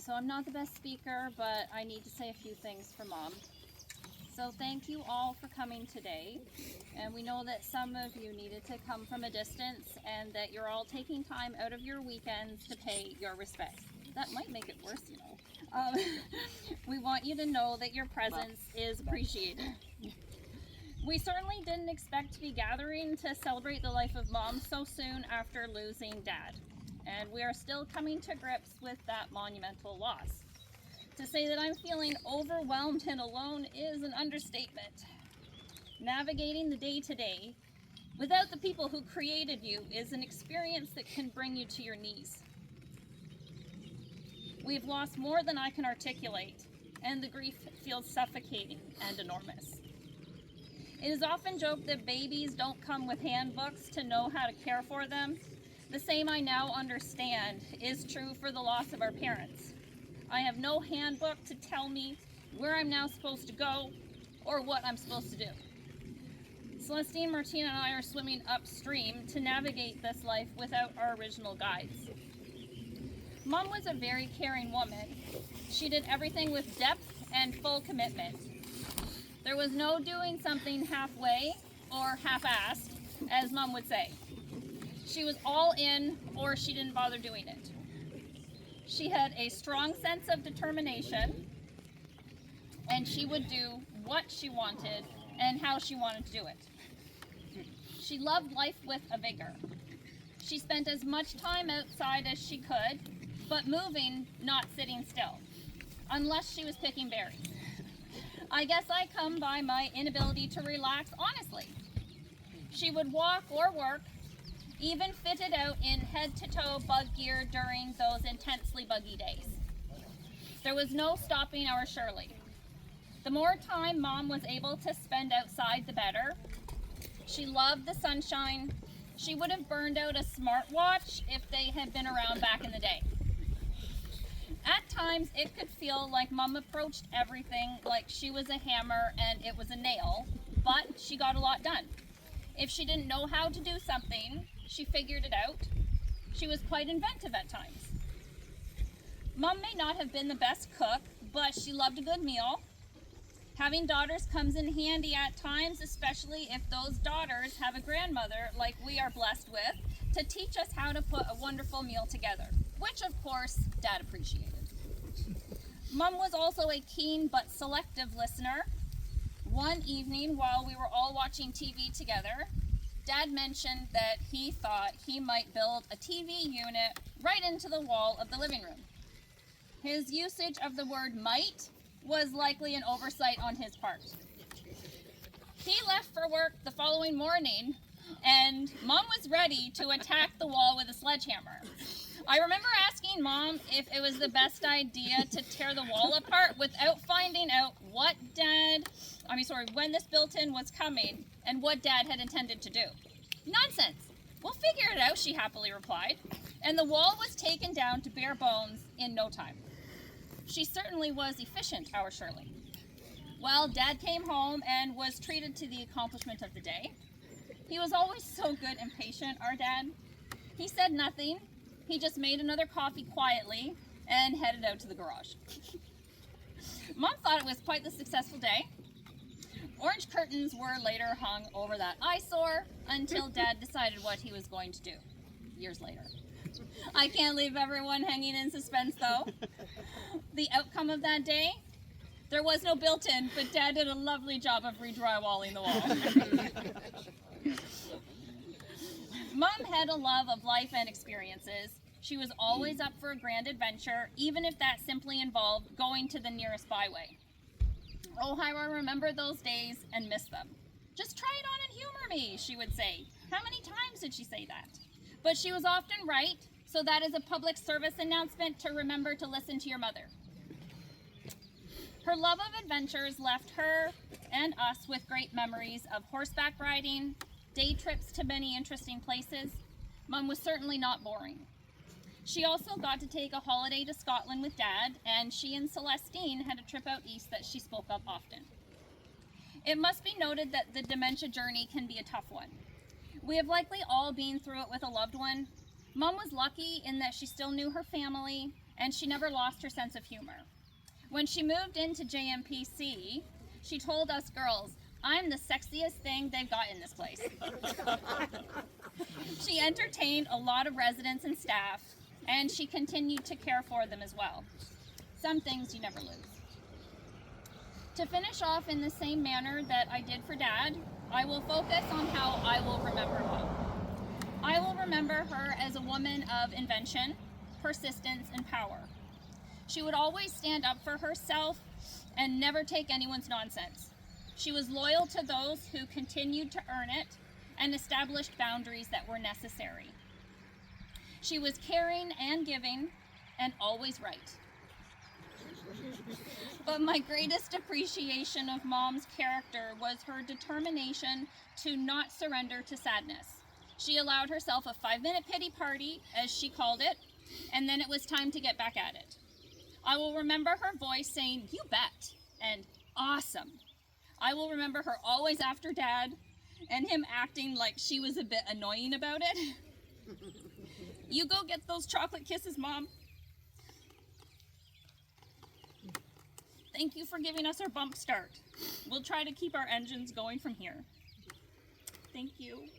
So I'm not the best speaker, but I need to say a few things for Mom. So thank you all for coming today. And we know that some of you needed to come from a distance and that you're all taking time out of your weekends to pay your respects. That might make it worse, you know. We want you to know that your presence is appreciated. We certainly didn't expect to be gathering to celebrate the life of Mom so soon after losing Dad. And we are still coming to grips with that monumental loss. To say that I'm feeling overwhelmed and alone is an understatement. Navigating the day-to-day without the people who created you is an experience that can bring you to your knees. We've lost more than I can articulate, and the grief feels suffocating and enormous. It is often joked that babies don't come with handbooks to know how to care for them. The same I now understand is true for the loss of our parents. I have no handbook to tell me where I'm now supposed to go or what I'm supposed to do. Celestine, Martina, and I are swimming upstream to navigate this life without our original guides. Mom was a very caring woman. She did everything with depth and full commitment. There was no doing something halfway or half-assed, as Mom would say. She was all in or she didn't bother doing it. She had a strong sense of determination, and she would do what she wanted and how she wanted to do it. She loved life with a vigor. She spent as much time outside as she could, but moving, not sitting still, unless she was picking berries. I guess I come by my inability to relax honestly. She would walk or work, even fitted out in head-to-toe bug gear during those intensely buggy days. There was no stopping our Shirley. The more time Mom was able to spend outside, the better. She loved the sunshine. She would have burned out a smartwatch if they had been around back in the day. At times, it could feel like Mom approached everything like she was a hammer and it was a nail, but she got a lot done. If she didn't know how to do something, she figured it out. She was quite inventive at times. Mom may not have been the best cook, but she loved a good meal. Having daughters comes in handy at times, especially if those daughters have a grandmother like we are blessed with to teach us how to put a wonderful meal together, which of course Dad appreciated. Mom was also a keen but selective listener. One evening while we were all watching TV together, Dad mentioned that he thought he might build a TV unit right into the wall of the living room. His usage of the word might was likely an oversight on his part. He left for work the following morning, and Mom was ready to attack the wall with a sledgehammer. I remember asking Mom if it was the best idea to tear the wall apart without finding out when this built-in was coming and what Dad had intended to do. Nonsense! We'll figure it out, she happily replied, and the wall was taken down to bare bones in no time. She certainly was efficient, our Shirley. Well, Dad came home and was treated to the accomplishment of the day. He was always so good and patient, our Dad. He said nothing. He just made another coffee quietly and headed out to the garage. Mom thought it was quite the successful day. Orange curtains were later hung over that eyesore until Dad decided what he was going to do, years later. I can't leave everyone hanging in suspense, though. The outcome of that day? There was no built-in, but Dad did a lovely job of re-drywalling the wall. Mom had a love of life and experiences. She was always up for a grand adventure, even if that simply involved going to the nearest byway. Oh, how I remember those days and miss them. Just try it on and humor me, she would say. How many times did she say that? But she was often right, so that is a public service announcement to remember to listen to your mother. Her love of adventures left her and us with great memories of horseback riding, day trips to many interesting places. Mom was certainly not boring. She also got to take a holiday to Scotland with Dad, and she and Celestine had a trip out east that she spoke of often. It must be noted that the dementia journey can be a tough one. We have likely all been through it with a loved one. Mom was lucky in that she still knew her family, and she never lost her sense of humor. When she moved into JMPC, she told us girls, "I'm the sexiest thing they've got in this place." She entertained a lot of residents and staff, and she continued to care for them as well. Some things you never lose. To finish off in the same manner that I did for Dad, I will focus on how I will remember Mom. I will remember her as a woman of invention, persistence, and power. She would always stand up for herself and never take anyone's nonsense. She was loyal to those who continued to earn it and established boundaries that were necessary. She was caring and giving and always right. But my greatest appreciation of Mom's character was her determination to not surrender to sadness. She allowed herself a 5-minute pity party, as she called it, and then it was time to get back at it. I will remember her voice saying, "You bet," and "awesome." I will remember her always after Dad, and him acting like she was a bit annoying about it. "You go get those chocolate kisses, Mom." Thank you for giving us our bump start. We'll try to keep our engines going from here. Thank you.